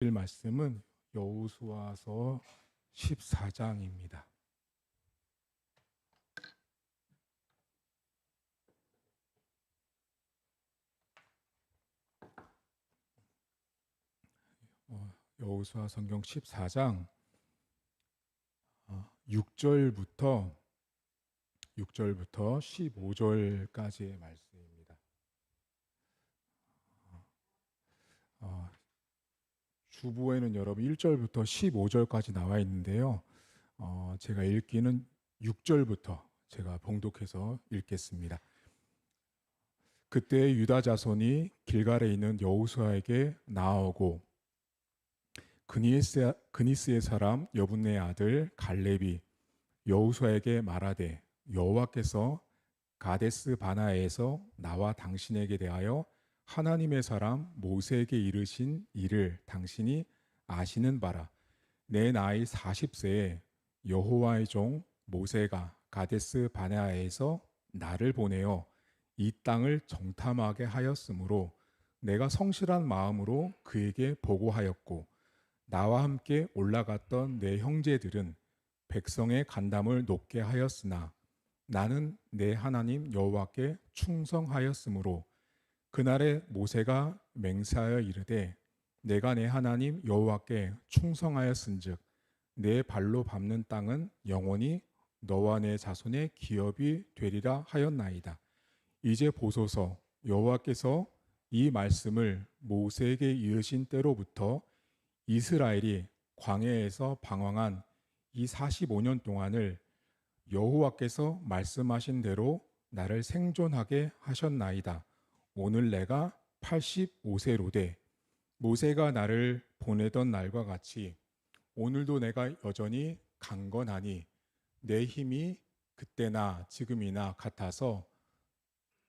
일 말씀은 여호수아서 14장입니다. 여호수아 성경 14장 6절부터 15절까지의 말씀입니다. 주보에는 여러분 1절부터 15절까지 나와 있는데요. 제가 읽기는 6절부터 제가 봉독해서 읽겠습니다. 그때 유다 자손이 길갈에 있는 여호수아에게 나아오고 그니스의 사람 여분네의 아들 갈렙이 여호수아에게 말하되 여호와께서 가데스 바나에에서 나와 당신에게 대하여 하나님의 사람 모세에게 이르신 일을 당신이 아시는 바라. 내 나이 40세에 여호와의 종 모세가 가데스 바네아에서 나를 보내어 이 땅을 정탐하게 하였으므로 내가 성실한 마음으로 그에게 보고하였고 나와 함께 올라갔던 내 형제들은 백성의 간담을 높게 하였으나 나는 내 하나님 여호와께 충성하였으므로 그날에 모세가 맹세하여 이르되 내가 내 하나님 여호와께 충성하였은즉 내 발로 밟는 땅은 영원히 너와 내 자손의 기업이 되리라 하였나이다. 이제 보소서 여호와께서 이 말씀을 모세에게 이으신 때로부터 이스라엘이 광야에서 방황한 이 45년 동안을 여호와께서 말씀하신 대로 나를 생존하게 하셨나이다. 오늘 내가 85세로되 모세가 나를 보내던 날과 같이 오늘도 내가 여전히 강건하니 내 힘이 그때나 지금이나 같아서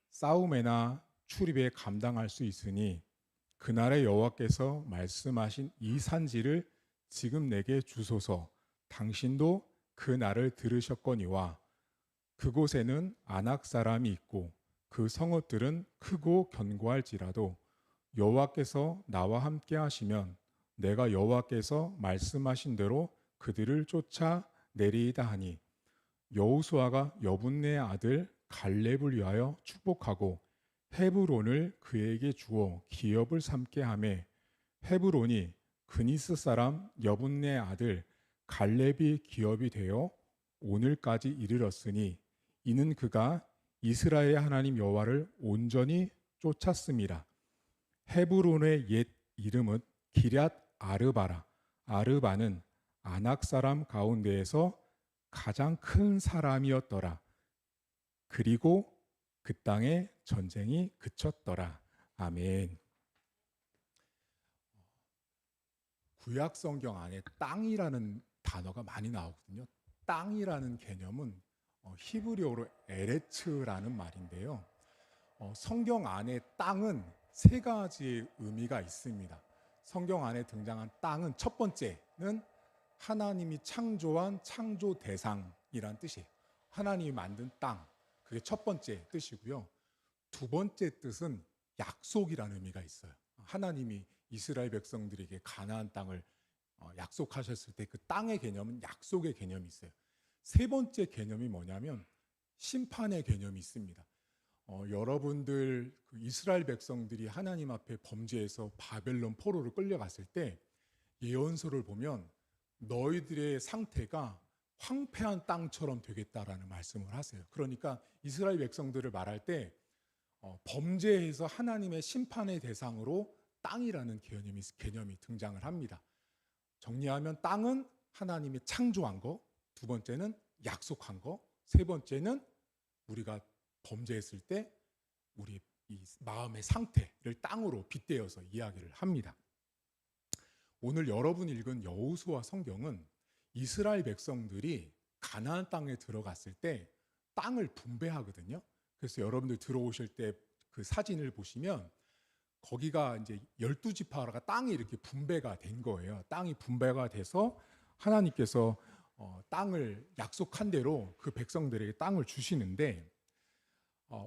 싸움에나 출입에 감당할 수 있으니 그날의 여호와께서 말씀하신 이 산지를 지금 내게 주소서. 당신도 그 날을 들으셨거니와 그곳에는 아낙 사람이 있고 그 성읍들은 크고 견고할지라도 여호와께서 나와 함께 하시면 내가 여호와께서 말씀하신 대로 그들을 쫓아 내리이다 하니 여호수아가 여분네의 아들 갈렙을 위하여 축복하고 헤브론을 그에게 주어 기업을 삼게 하매 헤브론이 그니스 사람 여분네의 아들 갈렙이 기업이 되어 오늘까지 이르렀으니 이는 그가 이스라엘의 하나님 여호와를 온전히 쫓았음이라. 헤브론의 옛 이름은 기럇 아르바라. 아르바는 아낙 사람 가운데에서 가장 큰 사람이었더라. 그리고 그 땅에 전쟁이 그쳤더라. 아멘. 구약 성경 안에 땅이라는 단어가 많이 나오거든요. 땅이라는 개념은 히브리어로 에레츠라는 말인데요. 성경 안에 땅은 세 가지의 의미가 있습니다. 성경 안에 등장한 땅은 첫 번째는 하나님이 창조한 창조 대상이란 뜻이에요. 하나님이 만든 땅, 그게 첫 번째 뜻이고요. 두 번째 뜻은 약속이라는 의미가 있어요. 하나님이 이스라엘 백성들에게 가나안 땅을 약속하셨을 때 그 땅의 개념은 약속의 개념이 있어요. 세 번째 개념이 뭐냐면 심판의 개념이 있습니다. 여러분들 그 이스라엘 백성들이 하나님 앞에 범죄해서 바벨론 포로로 끌려갔을 때 예언서를 보면 너희들의 상태가 황폐한 땅처럼 되겠다라는 말씀을 하세요. 그러니까 이스라엘 백성들을 말할 때 범죄해서 하나님의 심판의 대상으로 땅이라는 개념이 등장을 합니다. 정리하면 땅은 하나님이 창조한 거, 두 번째는 약속한 거, 세 번째는 우리가 범죄했을 때 우리 이 마음의 상태를 땅으로 빗대어서 이야기를 합니다. 오늘 여러분이 읽은 여호수아 성경은 이스라엘 백성들이 가나안 땅에 들어갔을 때 땅을 분배하거든요. 그래서 여러분들 들어오실 때 그 사진을 보시면 거기가 이제 12지파가 땅이 이렇게 분배가 된 거예요. 땅이 분배가 돼서 하나님께서 땅을 약속한 대로 그 백성들에게 땅을 주시는데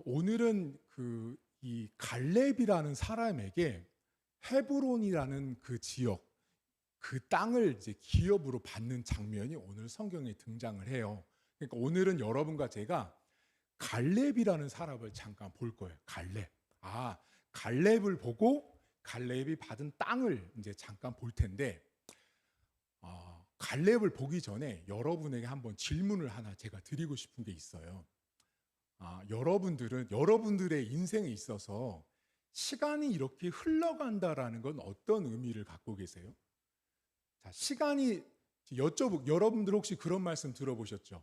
오늘은 이 갈렙이라는 사람에게 헤브론이라는 그 지역, 그 땅을 이제 기업으로 받는 장면이 오늘 성경에 등장을 해요. 그러니까 오늘은 여러분과 제가 갈렙이라는 사람을 잠깐 볼 거예요. 갈렙. 갈렙을 보고 갈렙이 받은 땅을 이제 잠깐 볼 텐데, 갈렙을 보기 전에 여러분에게 한번 질문을 하나 제가 드리고 싶은 게 있어요. 여러분들은 여러분들의 인생에 있어서 시간이 이렇게 흘러간다라는 건 어떤 의미를 갖고 계세요? 자, 시간이 여러분들 혹시 그런 말씀 들어보셨죠?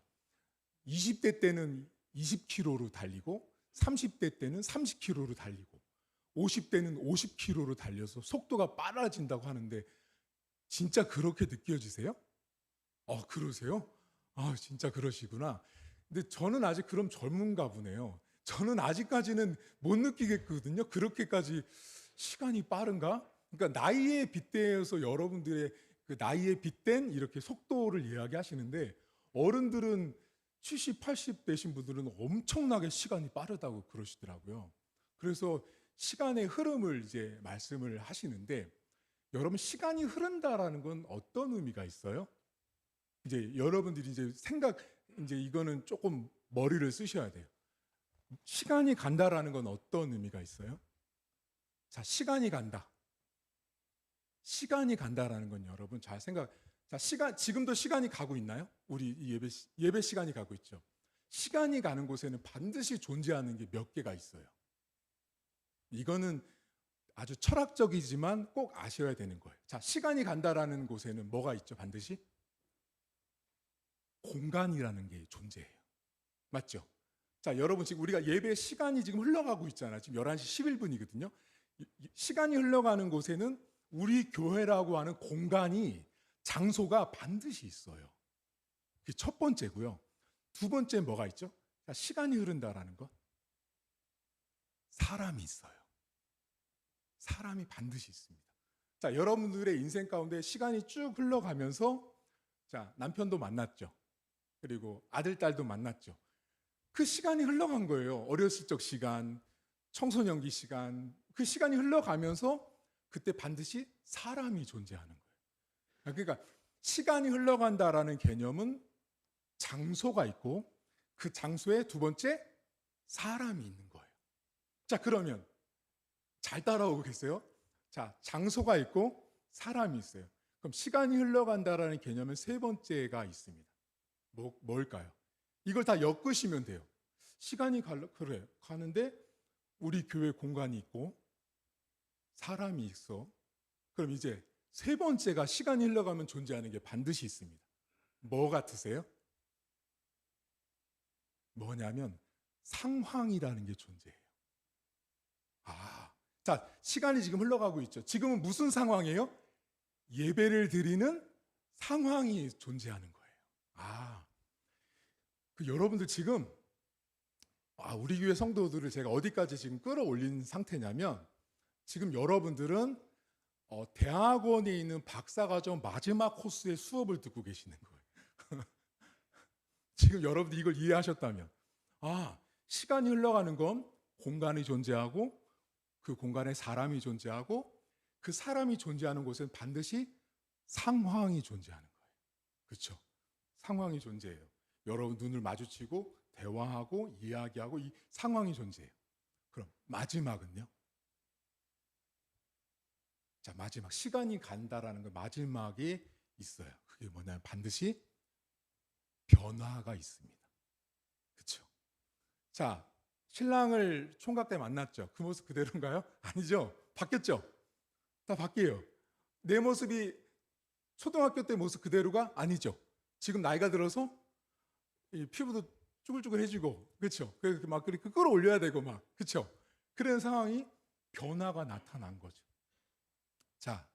20대 때는 20km로 달리고 30대 때는 30km로 달리고 50대는 50km로 달려서 속도가 빨라진다고 하는데 진짜 그렇게 느껴지세요? 그러세요? 진짜 그러시구나. 근데 저는 아직 그럼 젊은가 보네요. 저는 아직까지는 못 느끼겠거든요. 그렇게까지 시간이 빠른가? 그러니까 나이에 빗대어서 여러분들의 그 나이에 빗댄 이렇게 속도를 이야기하시는데 어른들은 70, 80 되신 분들은 엄청나게 시간이 빠르다고 그러시더라고요. 그래서 시간의 흐름을 이제 말씀을 하시는데 여러분 시간이 흐른다라는 건 어떤 의미가 있어요? 이제 여러분들이 이제 이제 이거는 조금 머리를 쓰셔야 돼요. 시간이 간다라는 건 어떤 의미가 있어요? 자, 시간이 간다. 시간이 간다라는 건 여러분 자, 지금도 시간이 가고 있나요? 우리 예배 시간이 가고 있죠. 시간이 가는 곳에는 반드시 존재하는 게 몇 개가 있어요. 이거는 아주 철학적이지만 꼭 아셔야 되는 거예요. 자, 시간이 간다라는 곳에는 뭐가 있죠? 반드시 공간이라는 게 존재해요. 맞죠? 자, 여러분 지금 우리가 예배 시간이 지금 흘러가고 있잖아요. 지금 11시 11분이거든요. 시간이 흘러가는 곳에는 우리 교회라고 하는 공간이 장소가 반드시 있어요. 그게 첫 번째고요. 두 번째 뭐가 있죠? 자, 시간이 흐른다라는 것. 사람이 있어요. 사람이 반드시 있습니다. 자, 여러분들의 인생 가운데 시간이 쭉 흘러가면서 자, 남편도 만났죠. 그리고 아들, 딸도 만났죠. 그 시간이 흘러간 거예요. 어렸을 적 시간, 청소년기 시간, 그 시간이 흘러가면서 그때 반드시 사람이 존재하는 거예요. 그러니까 시간이 흘러간다라는 개념은 장소가 있고 그 장소에 두 번째 사람이 있는 거예요. 자, 그러면 잘 따라오겠어요? 자, 장소가 있고 사람이 있어요. 그럼 시간이 흘러간다라는 개념은 세 번째가 있습니다. 뭘까요? 이걸 다 엮으시면 돼요. 시간이 그래 가는데 우리 교회 공간이 있고 사람이 있어. 그럼 이제 세 번째가 시간이 흘러가면 존재하는 게 반드시 있습니다. 뭐 같으세요? 뭐냐면 상황이라는 게 존재해요. 자, 시간이 지금 흘러가고 있죠. 지금은 무슨 상황이에요? 예배를 드리는 상황이 존재하는 거예요. 여러분들 지금 우리 교회 성도들을 제가 어디까지 지금 끌어올린 상태냐면 지금 여러분들은 대학원에 있는 박사과정 마지막 코스의 수업을 듣고 계시는 거예요. 지금 여러분들이 이걸 이해하셨다면 시간이 흘러가는 건 공간이 존재하고 그 공간에 사람이 존재하고 그 사람이 존재하는 곳은 반드시 상황이 존재하는 거예요. 그렇죠? 상황이 존재해요. 여러분 눈을 마주치고 대화하고 이야기하고 이 상황이 존재해요. 그럼 마지막은요? 자, 마지막 시간이 간다라는 건 마지막에 있어요. 그게 뭐냐면 반드시 변화가 있습니다. 그렇죠? 자, 신랑을 총각 때 만났죠. 그 모습 그대로인가요? 아니죠. 바뀌었죠. 다 바뀌어요. 내 모습이 초등학교 때 모습 그대로가 아니죠. 지금 나이가 들어서 이 피부도 쭈글쭈글해지고, 그렇죠? 막 그렇게 끌어올려야 되고 막, 그렇죠? 그런 상황이 변화가 나타난 거죠. 자,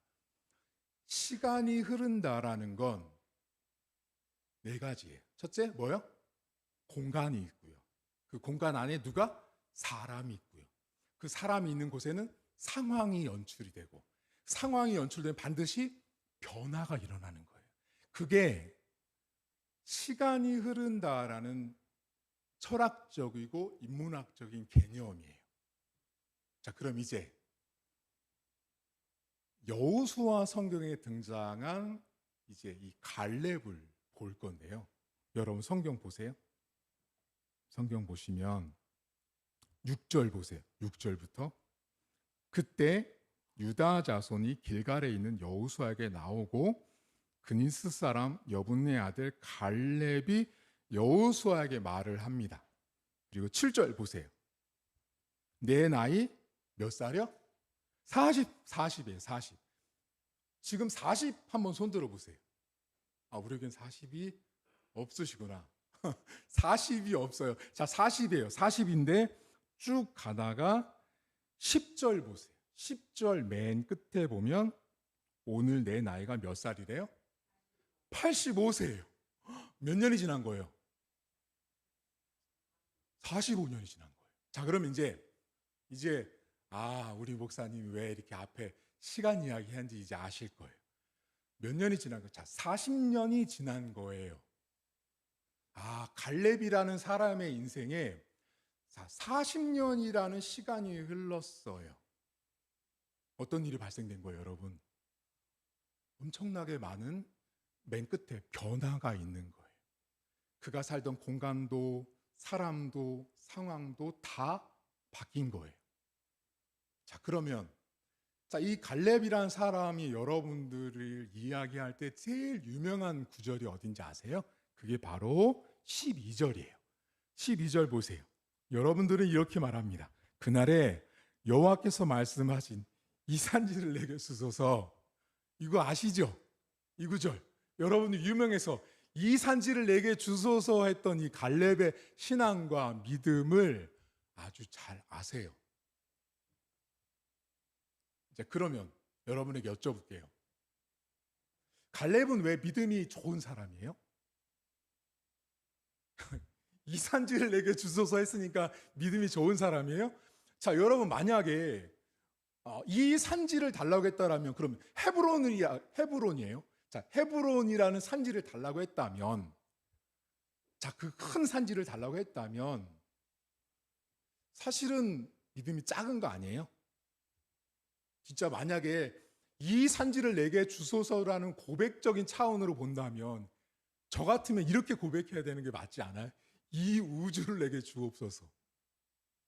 시간이 흐른다라는 건 네 가지예요. 첫째, 뭐요? 공간이 있고요. 그 공간 안에 누가? 사람이 있고요. 그 사람이 있는 곳에는 상황이 연출이 되고, 상황이 연출되면 반드시 변화가 일어나는 거예요. 그게 시간이 흐른다라는 철학적이고 인문학적인 개념이에요. 자, 그럼 이제 여호수아 성경에 등장한 이제 이 갈렙을 볼 건데요. 여러분 성경 보세요. 성경 보시면 6절 보세요. 6절부터 그때 유다 자손이 길갈에 있는 여호수아에게 나오고 그니스 사람 여분네 아들 갈렙이 여호수아에게 말을 합니다. 그리고 7절 보세요. 내 나이 몇 살이요? 40이에요. 40. 지금 40 한번 손 들어 보세요. 아, 우리에겐 40이 없으시구나. 40이 없어요. 자, 40이에요. 40인데 쭉 가다가 10절 보세요. 10절 맨 끝에 보면 오늘 내 나이가 몇 살이래요? 85세예요. 몇 년이 지난 거예요? 45년이 지난 거예요. 자, 그럼 이제 우리 목사님이 왜 이렇게 앞에 시간 이야기 하는지 이제 아실 거예요. 몇 년이 지난 거예요? 자, 40년이 지난 거예요. 갈렙이라는 사람의 인생에 40년이라는 시간이 흘렀어요. 어떤 일이 발생된 거예요, 여러분? 엄청나게 많은 맨 끝에 변화가 있는 거예요. 그가 살던 공간도 사람도 상황도 다 바뀐 거예요. 자, 그러면 이 갈렙이라는 사람이 여러분들을 이야기할 때 제일 유명한 구절이 어딘지 아세요? 그게 바로 12절이에요. 12절 보세요. 여러분들은 이렇게 말합니다. 그날에 여호와께서 말씀하신 이 산지를 내게 주소서. 이거 아시죠? 이 구절. 여러분들 유명해서 이 산지를 내게 주소서 했던 이 갈렙의 신앙과 믿음을 아주 잘 아세요. 이제 그러면 여러분에게 여쭤볼게요. 갈렙은 왜 믿음이 좋은 사람이에요? 이 산지를 내게 주소서 했으니까 믿음이 좋은 사람이에요? 자, 여러분 만약에 이 산지를 달라고 했다라면 그럼 헤브론이에요. 자, 헤브론이라는 산지를 달라고 했다면, 자, 그 큰 산지를 달라고 했다면 사실은 믿음이 작은 거 아니에요? 진짜 만약에 이 산지를 내게 주소서라는 고백적인 차원으로 본다면 저 같으면 이렇게 고백해야 되는 게 맞지 않아요? 이 우주를 내게 주옵소서.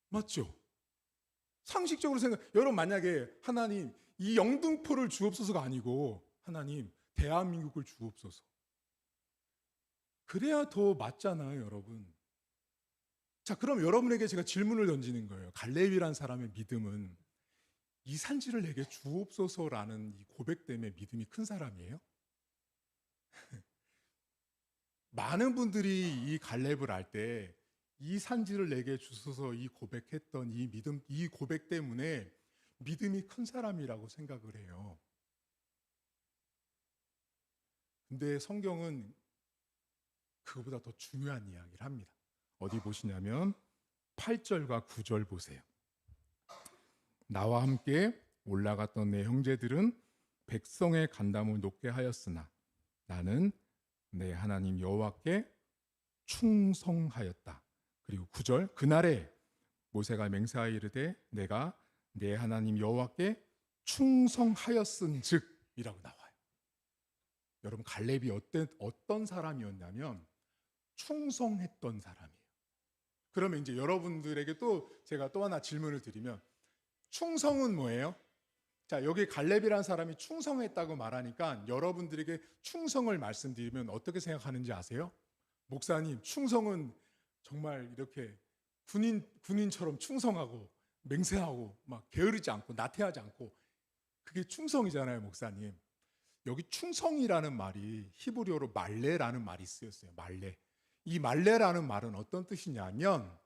맞죠? 상식적으로 여러분 만약에 하나님 이 영등포를 주옵소서가 아니고 하나님 대한민국을 주옵소서. 그래야 더 맞잖아요, 여러분. 자, 그럼 여러분에게 제가 질문을 던지는 거예요. 갈렙이란 사람의 믿음은 이 산지를 내게 주옵소서라는 이 고백 때문에 믿음이 큰 사람이에요? 많은 분들이 이 갈렙을 알 때 이 산지를 내게 주소서 이 고백했던 이 믿음, 이 고백 때문에 믿음이 큰 사람이라고 생각을 해요. 근데 성경은 그거보다 더 중요한 이야기를 합니다. 어디 보시냐면 8절과 9절 보세요. 나와 함께 올라갔던 내 형제들은 백성의 간담을 높게 하였으나 나는 내 하나님 여호와께 충성하였다. 그리고 9절 그날에 모세가 맹세하여 이르되 내가 내 하나님 여호와께 충성하였은즉이라고 나와요. 여러분 갈렙이 어떤 사람이었냐면 충성했던 사람이에요. 그러면 이제 여러분들에게 제가 또 하나 질문을 드리면 충성은 뭐예요? 자, 여기 갈렙이라는 사람이 충성했다고 말하니까 여러분들에게 충성을 말씀드리면 어떻게 생각하는지 아세요? 목사님, 충성은 정말 이렇게 군인처럼 충성하고 맹세하고 막 게으르지 않고 나태하지 않고 그게 충성이잖아요, 목사님. 여기 충성이라는 말이 히브리어로 말레라는 말이 쓰였어요. 말레. 이 말레라는 말은 어떤 뜻이냐면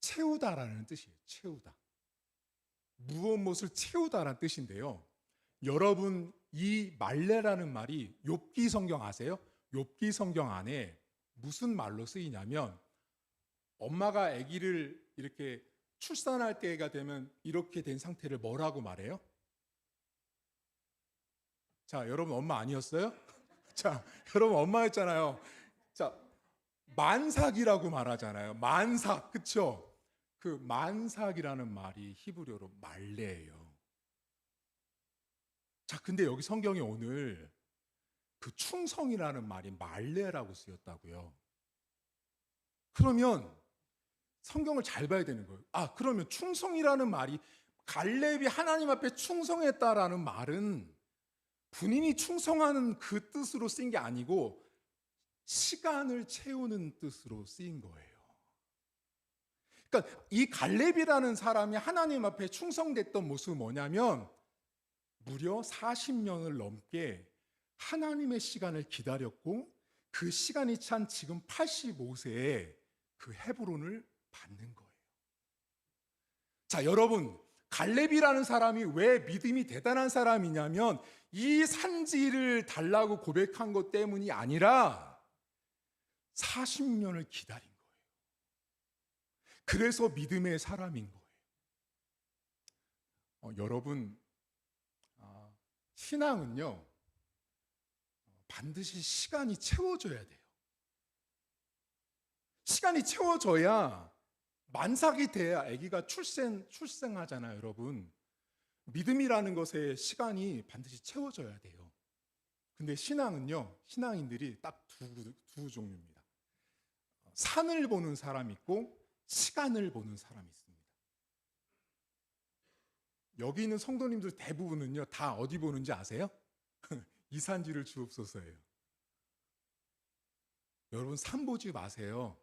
채우다라는 뜻이에요. 채우다. 무엇을 채우다라는 뜻인데요. 여러분 이 말레라는 말이 욥기 성경 아세요? 욥기 성경 안에 무슨 말로 쓰이냐면 엄마가 아기를 이렇게 출산할 때가 되면 이렇게 된 상태를 뭐라고 말해요? 자, 여러분 엄마 아니었어요? 자, 여러분 엄마였잖아요. 자, 만삭이라고 말하잖아요. 만삭, 그쵸? 그 만삭이라는 말이 히브리어로 말레예요. 자, 근데 여기 성경에 오늘 그 충성이라는 말이 말레라고 쓰였다고요. 그러면 성경을 잘 봐야 되는 거예요. 아, 그러면 충성이라는 말이 갈렙이 하나님 앞에 충성했다라는 말은 본인이 충성하는 그 뜻으로 쓰인 게 아니고 시간을 채우는 뜻으로 쓰인 거예요. 그러니까 이 갈렙이라는 사람이 하나님 앞에 충성됐던 모습은 뭐냐면 무려 40년을 넘게 하나님의 시간을 기다렸고 그 시간이 찬 지금 85세에 그 헤브론을 받는 거예요. 자, 여러분, 갈렙이라는 사람이 왜 믿음이 대단한 사람이냐면 이 산지를 달라고 고백한 것 때문이 아니라 40년을 기다린 거예요. 그래서 믿음의 사람인 거예요. 여러분, 신앙은요, 반드시 시간이 채워져야 돼요. 시간이 채워져야 만삭이 돼야 아기가 출생하잖아요, 여러분. 믿음이라는 것에 시간이 반드시 채워져야 돼요. 근데 신앙은요, 신앙인들이 딱 두 종류입니다. 산을 보는 사람이 있고 시간을 보는 사람이 있습니다. 여기 있는 성도님들 대부분은요, 다 어디 보는지 아세요? 이 산지를 주옵소서예요. 여러분, 산 보지 마세요.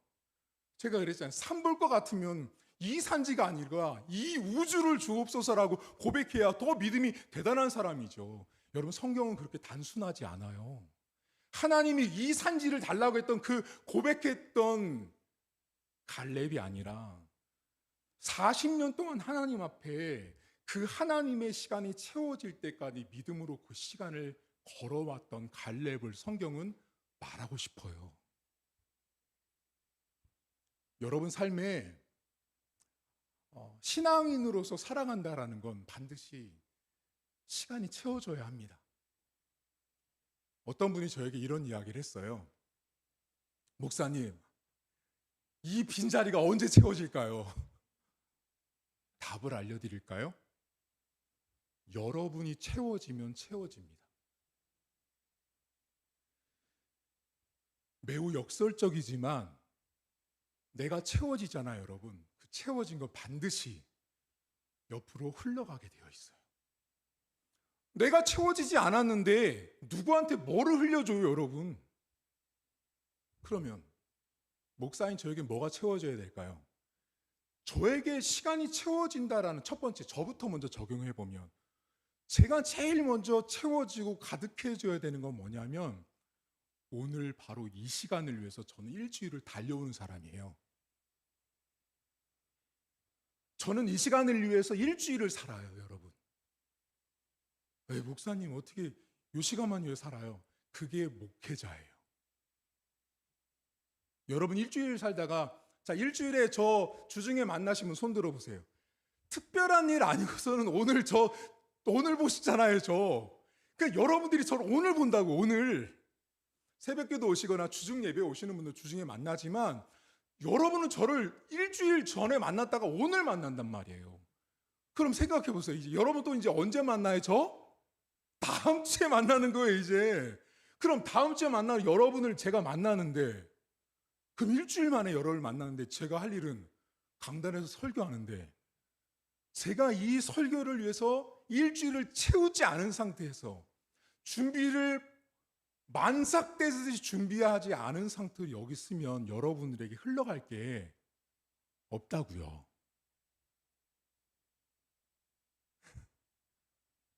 제가 그랬잖아요. 산 볼 것 같으면 이 산지가 아니라 이 우주를 주옵소서라고 고백해야 더 믿음이 대단한 사람이죠. 여러분, 성경은 그렇게 단순하지 않아요. 하나님이 이 산지를 달라고 했던 그 고백했던 갈렙이 아니라 40년 동안 하나님 앞에 그 하나님의 시간이 채워질 때까지 믿음으로 그 시간을 걸어왔던 갈렙을 성경은 말하고 싶어요. 여러분 삶에 신앙인으로서 살아간다라는 건 반드시 시간이 채워져야 합니다. 어떤 분이 저에게 이런 이야기를 했어요. 목사님, 이 빈자리가 언제 채워질까요? 답을 알려드릴까요? 여러분이 채워지면 채워집니다. 매우 역설적이지만 내가 채워지잖아요, 여러분. 그 채워진 건 반드시 옆으로 흘러가게 되어 있어요. 내가 채워지지 않았는데 누구한테 뭐를 흘려줘요, 여러분? 그러면 목사인 저에게 뭐가 채워져야 될까요? 저에게 시간이 채워진다라는 첫 번째, 저부터 먼저 적용해 보면 제가 제일 먼저 채워지고 가득해져야 되는 건 뭐냐면 오늘 바로 이 시간을 위해서 저는 일주일을 달려오는 사람이에요. 저는 이 시간을 위해서 일주일을 살아요, 여러분. 왜 목사님 어떻게 이 시간만 위해 살아요? 그게 목회자예요. 여러분 일주일 살다가 자 일주일에 저 주중에 만나시면 손 들어보세요. 특별한 일 아니고서는 오늘 보시잖아요, 저. 그러니까 여러분들이 저를 오늘 본다고, 오늘. 새벽기도 오시거나 주중 예배 오시는 분들 주중에 만나지만 여러분은 저를 일주일 전에 만났다가 오늘 만난단 말이에요. 그럼 생각해 보세요. 이제 여러분 또 이제 언제 만나요, 저? 다음 주에 만나는 거예요, 이제. 그럼 다음 주에 만나는 여러분을 제가 만나는데 그럼 일주일 만에 여러분을 만나는데 제가 할 일은 강단에서 설교하는데 제가 이 설교를 위해서 일주일을 채우지 않은 상태에서 준비를 만삭되듯이 준비하지 않은 상태로 여기 있으면 여러분들에게 흘러갈 게 없다고요.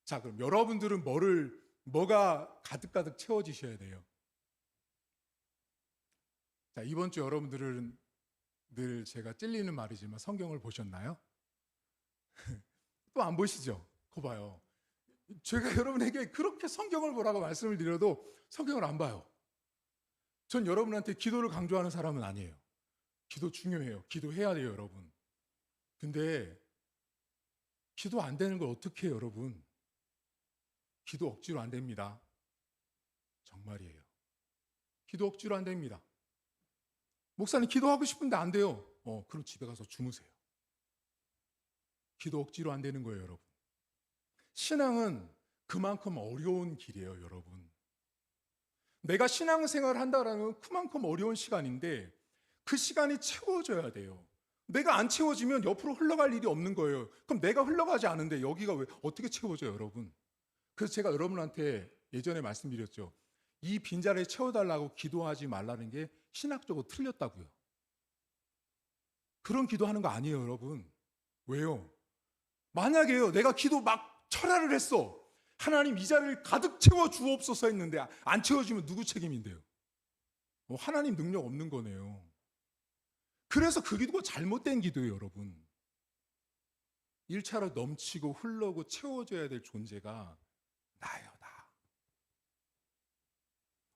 자, 그럼 여러분들은 뭐가 가득가득 채워지셔야 돼요? 자, 이번 주 여러분들은 늘 제가 찔리는 말이지만 성경을 보셨나요? 또 안 보시죠? 거 봐요. 제가 여러분에게 그렇게 성경을 보라고 말씀을 드려도 성경을 안 봐요. 전 여러분한테 기도를 강조하는 사람은 아니에요. 기도 중요해요. 기도해야 돼요, 여러분. 근데 기도 안 되는 걸 어떻게 해요, 여러분? 기도 억지로 안 됩니다. 정말이에요. 기도 억지로 안 됩니다. 목사님 기도하고 싶은데 안 돼요. 그럼 집에 가서 주무세요. 기도 억지로 안 되는 거예요, 여러분. 신앙은 그만큼 어려운 길이에요, 여러분. 내가 신앙생활을 한다라는 건 그만큼 어려운 시간인데 그 시간이 채워져야 돼요. 내가 안 채워지면 옆으로 흘러갈 일이 없는 거예요. 그럼 내가 흘러가지 않은데 여기가 왜 어떻게 채워져요, 여러분? 그래서 제가 여러분한테 예전에 말씀드렸죠. 이 빈자리를 채워달라고 기도하지 말라는 게 신학적으로 틀렸다고요. 그런 기도하는 거 아니에요, 여러분. 왜요? 만약에요, 내가 기도 막 철야를 했어. 하나님 이 자리를 가득 채워 주옵소서 했는데 안 채워지면 누구 책임인데요? 하나님 능력 없는 거네요. 그래서 그 기도가 잘못된 기도예요, 여러분. 1차로 넘치고 흘러고 채워져야 될 존재가 나예요, 나.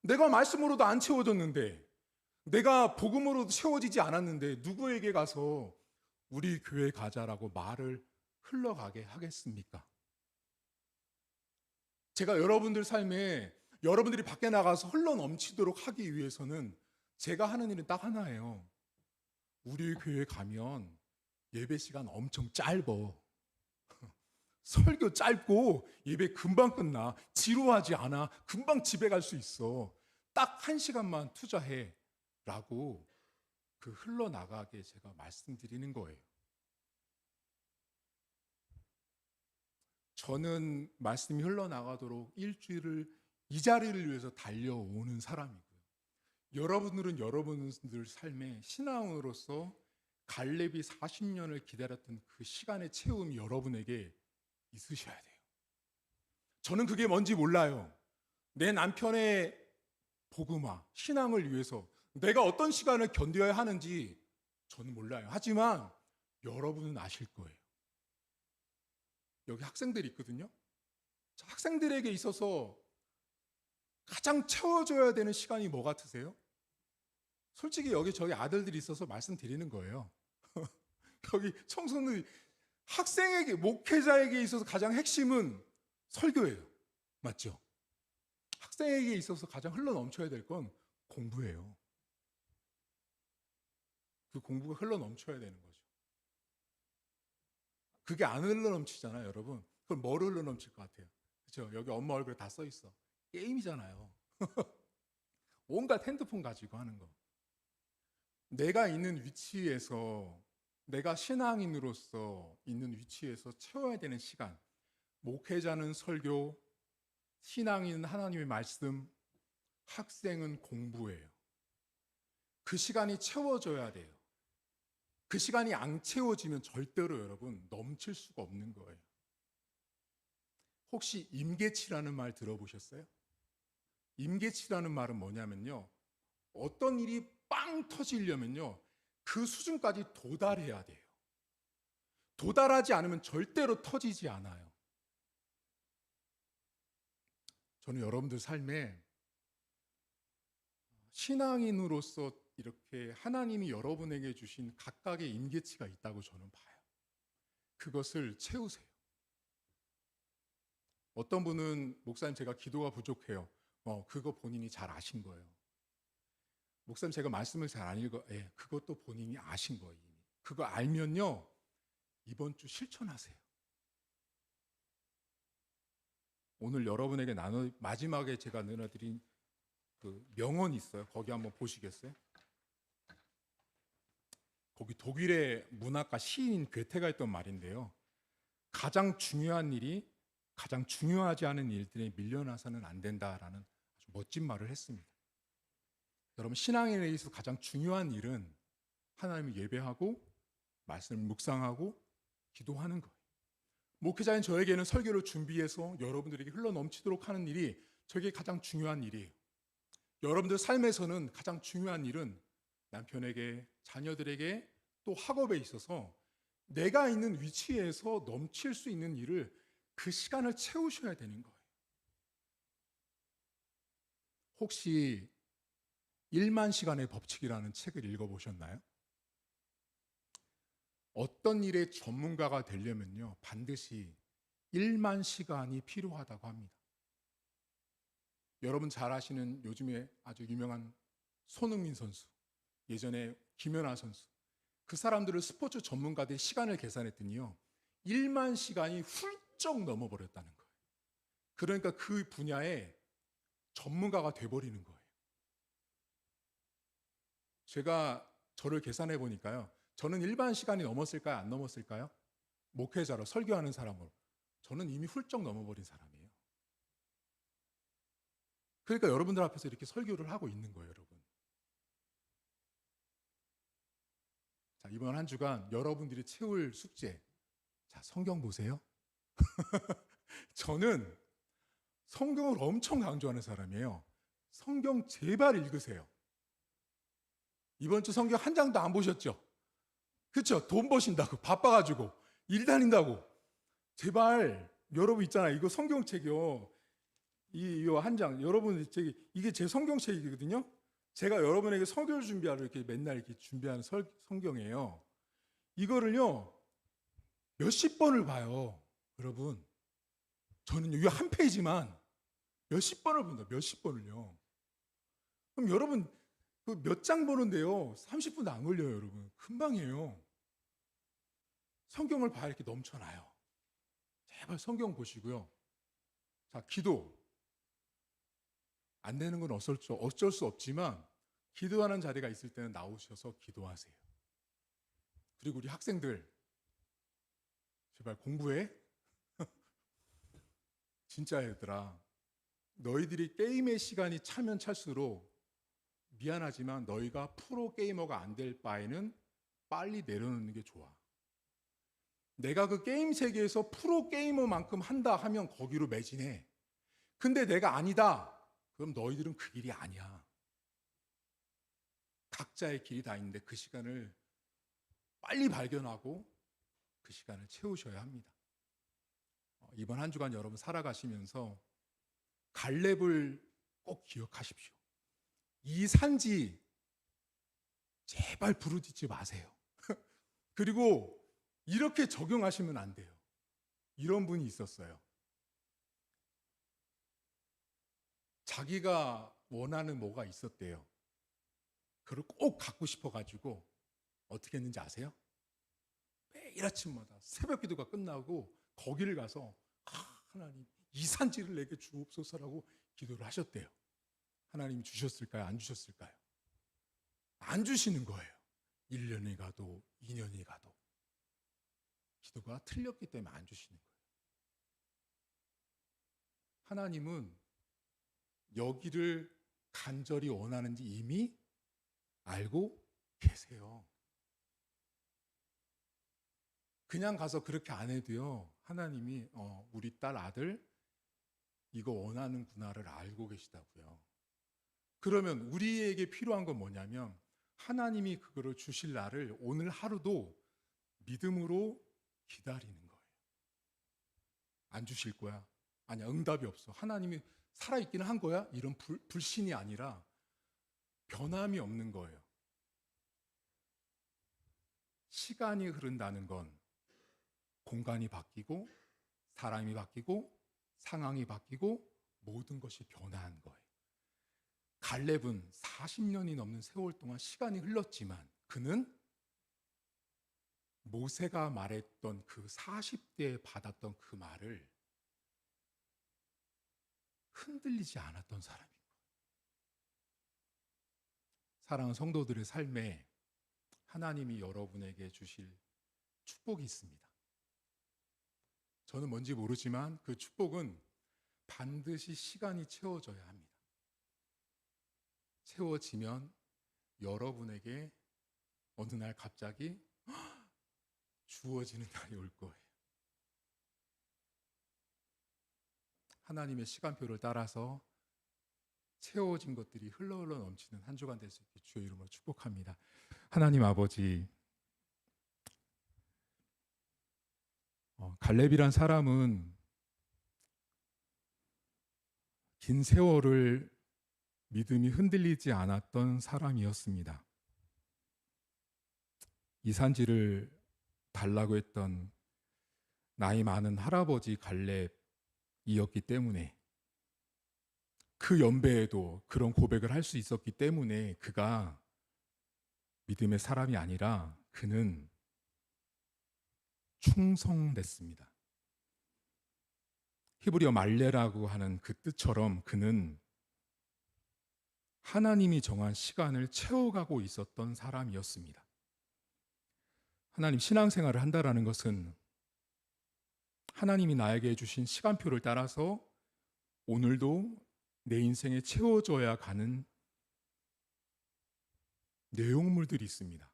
내가 말씀으로도 안 채워졌는데, 내가 복음으로도 채워지지 않았는데 누구에게 가서 우리 교회 가자라고 말을 흘러가게 하겠습니까? 제가 여러분들 삶에 여러분들이 밖에 나가서 흘러 넘치도록 하기 위해서는 제가 하는 일은 딱 하나예요. 우리 교회 가면 예배 시간 엄청 짧어. 설교 짧고 예배 금방 끝나. 지루하지 않아. 금방 집에 갈 수 있어. 딱 1시간만 투자해. 라고 그 흘러나가게 제가 말씀드리는 거예요. 저는 말씀이 흘러나가도록 일주일을 이 자리를 위해서 달려오는 사람이고요. 여러분들은 여러분들 삶에 신앙으로서 갈렙이 40년을 기다렸던 그 시간의 채움이 여러분에게 있으셔야 돼요. 저는 그게 뭔지 몰라요. 내 남편의 복음화, 신앙을 위해서 내가 어떤 시간을 견뎌야 하는지 저는 몰라요. 하지만 여러분은 아실 거예요. 여기 학생들이 있거든요. 학생들에게 있어서 가장 채워줘야 되는 시간이 뭐 같으세요? 솔직히 여기 저희 아들들이 있어서 말씀드리는 거예요. 여기 청소년 학생에게, 목회자에게 있어서 가장 핵심은 설교예요. 맞죠? 학생에게 있어서 가장 흘러 넘쳐야 될 건 공부예요. 그 공부가 흘러 넘쳐야 되는 거죠. 그게 안 흘러 넘치잖아요, 여러분. 그럼 뭘 흘러 넘칠 것 같아요? 그렇죠? 여기 엄마 얼굴에 다 써 있어. 게임이잖아요. 온갖 핸드폰 가지고 하는 거. 내가 있는 위치에서, 내가 신앙인으로서 있는 위치에서 채워야 되는 시간. 목회자는 설교, 신앙인은 하나님의 말씀, 학생은 공부예요. 그 시간이 채워져야 돼요. 그 시간이 안 채워지면 절대로 여러분 넘칠 수가 없는 거예요. 혹시 임계치라는 말 들어보셨어요? 임계치라는 말은 뭐냐면요. 어떤 일이 빵 터지려면요. 그 수준까지 도달해야 돼요. 도달하지 않으면 절대로 터지지 않아요. 저는 여러분들 삶에 신앙인으로서 이렇게 하나님이 여러분에게 주신 각각의 임계치가 있다고 저는 봐요. 그것을 채우세요. 어떤 분은 목사님 제가 기도가 부족해요. 그거 본인이 잘 아신 거예요. 목사님 제가 말씀을 잘 안 읽어. 예, 그것도 본인이 아신 거예요. 이미. 그거 알면요. 이번 주 실천하세요. 오늘 여러분에게 마지막에 제가 나눠드린 그 명언이 있어요. 거기 한번 보시겠어요? 거기 독일의 문학가 시인 괴테가 했던 말인데요. 가장 중요한 일이 가장 중요하지 않은 일들에 밀려나서는 안 된다라는 아주 멋진 말을 했습니다. 여러분 신앙에 있어서 가장 중요한 일은 하나님을 예배하고 말씀을 묵상하고 기도하는 거예요. 목회자인 저에게는 설교를 준비해서 여러분들에게 흘러넘치도록 하는 일이 저에게 가장 중요한 일이에요. 여러분들 삶에서는 가장 중요한 일은 남편에게, 자녀들에게, 또 학업에 있어서 내가 있는 위치에서 넘칠 수 있는 일을 그 시간을 채우셔야 되는 거예요. 혹시 1만 시간의 법칙이라는 책을 읽어보셨나요? 어떤 일의 전문가가 되려면요, 반드시 1만 시간이 필요하다고 합니다. 여러분 잘 아시는 요즘에 아주 유명한 손흥민 선수, 예전에 김연아 선수, 그 사람들을 스포츠 전문가들이 시간을 계산했더니요, 1만 시간이 훌쩍 넘어버렸다는 거예요. 그러니까 그 분야에 전문가가 돼버리는 거예요. 제가 저를 계산해 보니까요. 저는 일반 시간이 넘었을까요? 안 넘었을까요? 목회자로 설교하는 사람으로. 저는 이미 훌쩍 넘어버린 사람이에요. 그러니까 여러분들 앞에서 이렇게 설교를 하고 있는 거예요, 여러분. 자, 이번 한 주간 여러분들이 채울 숙제. 자, 성경 보세요. 저는 성경을 엄청 강조하는 사람이에요. 성경 제발 읽으세요. 이번 주 성경 한 장도 안 보셨죠? 그렇죠? 돈 버신다고 바빠가지고 일 다닌다고 제발 여러분 있잖아요. 이거 성경책이요. 이 한 장 여러분 이게 제 성경책이거든요. 제가 여러분에게 설교를 준비하러 이렇게 맨날 이렇게 준비하는 성경이에요. 이거를요 몇십 번을 봐요, 여러분. 저는 이거 한 페이지만 몇십 번을 본다. 몇십 번을요. 그럼 여러분 그 몇 장 보는데요 30분도 안 걸려요, 여러분. 금방이에요. 성경을 봐야 이렇게 넘쳐나요. 제발 성경 보시고요. 자, 기도. 안 되는 건 어쩔 수 없지만 기도하는 자리가 있을 때는 나오셔서 기도하세요. 그리고 우리 학생들 제발 공부해. 진짜 얘들아, 너희들이 게임의 시간이 차면 찰수록 미안하지만 너희가 프로 게이머가 안 될 바에는 빨리 내려놓는 게 좋아. 내가 그 게임 세계에서 프로 게이머만큼 한다 하면 거기로 매진해. 근데 내가 아니다. 그럼 너희들은 그 길이 아니야. 각자의 길이 다 있는데 그 시간을 빨리 발견하고 그 시간을 채우셔야 합니다. 이번 한 주간 여러분 살아가시면서 갈렙을 꼭 기억하십시오. 이 산지 제발 부르짖지 마세요. 그리고 이렇게 적용하시면 안 돼요. 이런 분이 있었어요. 자기가 원하는 뭐가 있었대요. 그걸 꼭 갖고 싶어가지고 어떻게 했는지 아세요? 매일 아침마다 새벽 기도가 끝나고 거기를 가서 하나님 이 산지를 내게 주옵소서라고 기도를 하셨대요. 하나님이 주셨을까요? 안 주셨을까요? 안 주시는 거예요. 1년이 가도 2년이 가도 기도가 틀렸기 때문에 안 주시는 거예요. 하나님은 여기를 간절히 원하는지 이미 알고 계세요. 그냥 가서 그렇게 안 해도요, 하나님이 우리 딸 아들 이거 원하는구나를 알고 계시다고요. 그러면 우리에게 필요한 건 뭐냐면 하나님이 그거를 주실 날을 오늘 하루도 믿음으로 기다리는 거예요. 안 주실 거야? 아니야, 응답이 없어. 하나님이 살아있기는 한 거야? 이런 불신이 아니라 변함이 없는 거예요. 시간이 흐른다는 건 공간이 바뀌고 사람이 바뀌고 상황이 바뀌고 모든 것이 변화한 거예요. 갈렙은 40년이 넘는 세월 동안 시간이 흘렀지만 그는 모세가 말했던 그 40대에 받았던 그 말을 흔들리지 않았던 사람인 거예요. 사랑하는 성도들의 삶에 하나님이 여러분에게 주실 축복이 있습니다. 저는 뭔지 모르지만 그 축복은 반드시 시간이 채워져야 합니다. 채워지면 여러분에게 어느 날 갑자기 주어지는 날이 올 거예요. 하나님의 시간표를 따라서 채워진 것들이 흘러 넘치는 한 주간 될 수 있게 주의 이름으로 축복합니다. 하나님 아버지, 갈렙이란 사람은 긴 세월을 믿음이 흔들리지 않았던 사람이었습니다. 이 산지를 달라고 했던 나이 많은 할아버지 갈렙이었기 때문에 그 연배에도 그런 고백을 할 수 있었기 때문에 그가 믿음의 사람이 아니라 그는 충성됐습니다. 히브리어 말레라고 하는 그 뜻처럼 그는 하나님이 정한 시간을 채워가고 있었던 사람이었습니다. 하나님 신앙생활을 한다라는 것은 하나님이 나에게 주신 시간표를 따라서 오늘도 내 인생에 채워져야 가는 내용물들이 있습니다.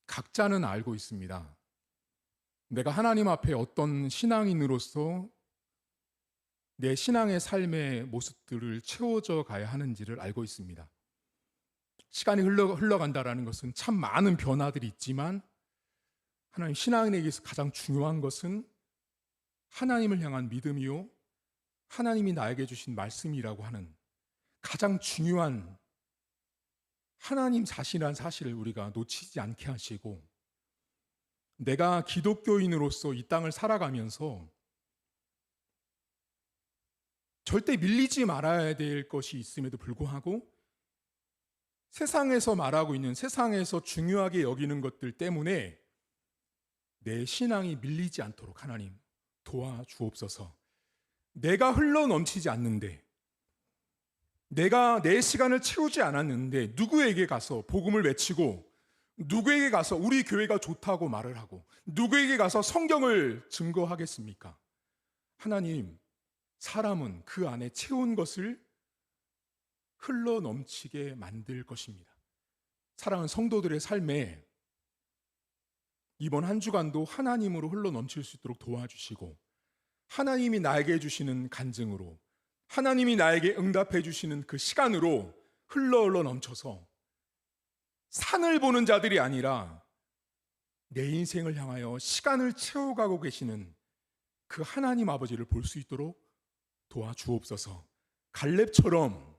각자는 알고 있습니다. 내가 하나님 앞에 어떤 신앙인으로서 내 신앙의 삶의 모습들을 채워져 가야 하는지를 알고 있습니다. 시간이 흘러간다라는 것은 참 많은 변화들이 있지만 하나님 신앙인에게서 가장 중요한 것은 하나님을 향한 믿음이요 하나님이 나에게 주신 말씀이라고 하는 가장 중요한 하나님 자신이라는 사실을 우리가 놓치지 않게 하시고, 내가 기독교인으로서 이 땅을 살아가면서 절대 밀리지 말아야 될 것이 있음에도 불구하고 세상에서 말하고 있는, 세상에서 중요하게 여기는 것들 때문에 내 신앙이 밀리지 않도록 하나님 도와주옵소서. 내가 흘러 넘치지 않는데, 내가 내 시간을 채우지 않았는데 누구에게 가서 복음을 외치고, 누구에게 가서 우리 교회가 좋다고 말을 하고, 누구에게 가서 성경을 증거하겠습니까? 하나님, 사람은 그 안에 채운 것을 흘러 넘치게 만들 것입니다. 사랑하는 성도들의 삶에 이번 한 주간도 하나님으로 흘러 넘칠 수 있도록 도와주시고, 하나님이 나에게 주시는 간증으로, 하나님이 나에게 응답해 주시는 그 시간으로 흘러 넘쳐서 산을 보는 자들이 아니라 내 인생을 향하여 시간을 채워가고 계시는 그 하나님 아버지를 볼 수 있도록 도와주옵소서. 갈렙처럼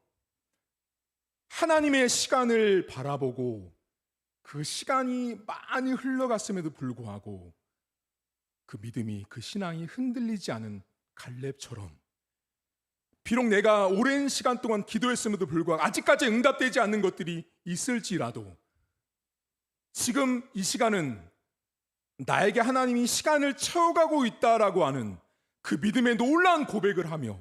하나님의 시간을 바라보고 그 시간이 많이 흘러갔음에도 불구하고 그 믿음이, 그 신앙이 흔들리지 않은 갈렙처럼, 비록 내가 오랜 시간 동안 기도했음에도 불구하고 아직까지 응답되지 않는 것들이 있을지라도 지금 이 시간은 나에게 하나님이 시간을 채워가고 있다라고 하는 그 믿음의 놀라운 고백을 하며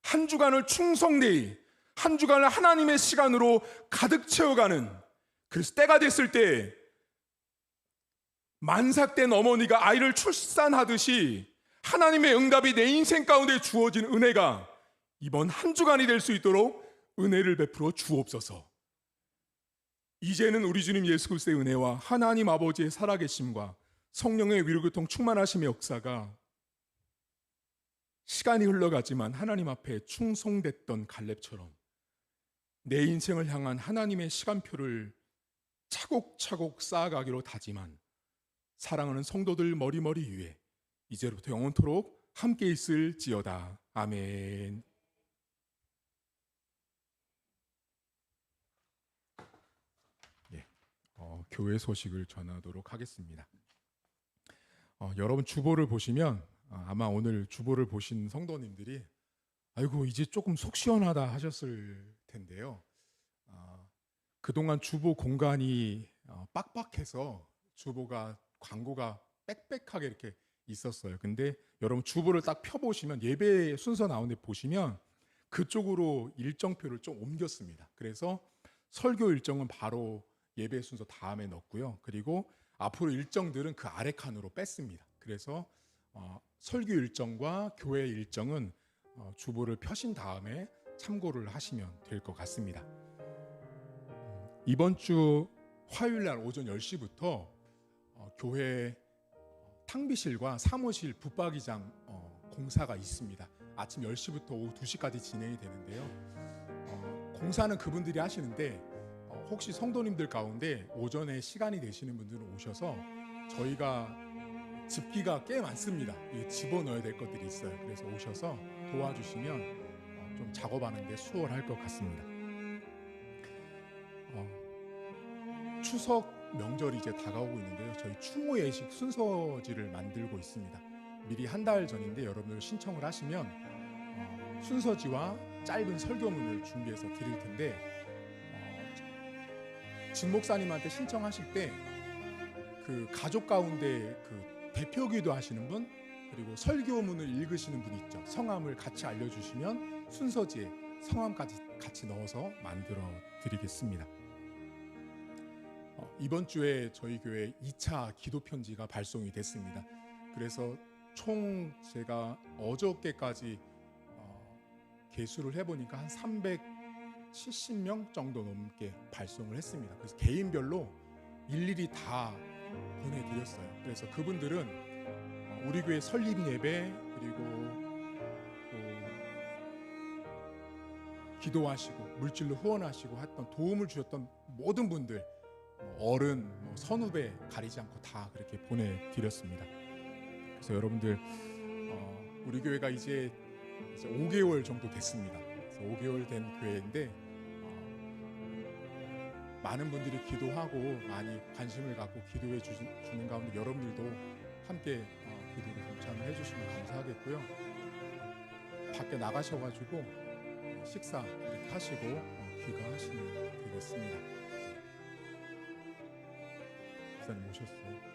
한 주간을 충성되이, 한 주간을 하나님의 시간으로 가득 채워가는, 그래서 때가 됐을 때 만삭된 어머니가 아이를 출산하듯이 하나님의 응답이 내 인생 가운데 주어진 은혜가 이번 한 주간이 될 수 있도록 은혜를 베풀어 주옵소서. 이제는 우리 주님 예수 그리스도의 은혜와 하나님 아버지의 살아계심과 성령의 위로교통 충만하심의 역사가 시간이 흘러가지만 하나님 앞에 충성됐던 갈렙처럼 내 인생을 향한 하나님의 시간표를 차곡차곡 쌓아가기로 다짐한 사랑하는 성도들 머리머리 위에 이제부터 영원토록 함께 있을지어다. 아멘. 교회 소식을 전하도록 하겠습니다. 여러분 주보를 보시면 아마 오늘 주보를 보신 성도님들이 아이고 이제 조금 속 시원하다 하셨을 텐데요. 그동안 주보 공간이 빡빡해서 주보가, 광고가 빽빽하게 이렇게 있었어요. 근데 여러분 주보를 딱 펴보시면 예배 순서 나온 데 보시면 그쪽으로 일정표를 좀 옮겼습니다. 그래서 설교 일정은 바로 예배 순서 다음에 넣었고요. 그리고 앞으로 일정들은 그 아래 칸으로 뺐습니다. 그래서 설교 일정과 교회 일정은 주보를 펴신 다음에 참고를 하시면 될 것 같습니다. 이번 주 화요일 날 오전 10시부터 교회 탕비실과 사무실 붙박이장 공사가 있습니다. 아침 10시부터 오후 2시까지 진행이 되는데요. 공사는 그분들이 하시는데 혹시 성도님들 가운데 오전에 시간이 되시는 분들은 오셔서, 저희가 집기가 꽤 많습니다. 집어넣어야 될 것들이 있어요. 그래서 오셔서 도와주시면 좀 작업하는 데 수월할 것 같습니다. 추석 명절이 이제 다가오고 있는데요. 저희 추모 예식 순서지를 만들고 있습니다. 미리 한 달 전인데 여러분들 신청을 하시면 순서지와 짧은 설교문을 준비해서 드릴 텐데, 진 목사님한테 신청하실 때 그 가족 가운데 그 대표기도 하시는 분, 그리고 설교문을 읽으시는 분 있죠. 성함을 같이 알려주시면 순서지에 성함까지 같이 넣어서 만들어 드리겠습니다. 이번 주에 저희 교회 2차 기도 편지가 발송이 됐습니다. 그래서 총 제가 어저께까지 계수를 해보니까 한 370명 정도 넘게 발송을 했습니다. 그래서 개인별로 일일이 다 보내드렸어요. 그래서 그분들은 우리 교회 설립 예배 그리고 또 기도하시고 물질로 후원하시고 했던 도움을 주셨던 모든 분들, 어른, 선후배 가리지 않고 다 그렇게 보내드렸습니다. 그래서 여러분들 우리 교회가 이제 5개월 정도 됐습니다. 그래서 5개월 된 교회인데 많은 분들이 기도하고 많이 관심을 갖고 기도해 주는 가운데 여러분들도 함께 기도를 동참을 해주시면 감사하겠고요. 밖에 나가셔가지고 식사 이렇게 하시고 귀가하시면 되겠습니다. 목사님 오셨어요.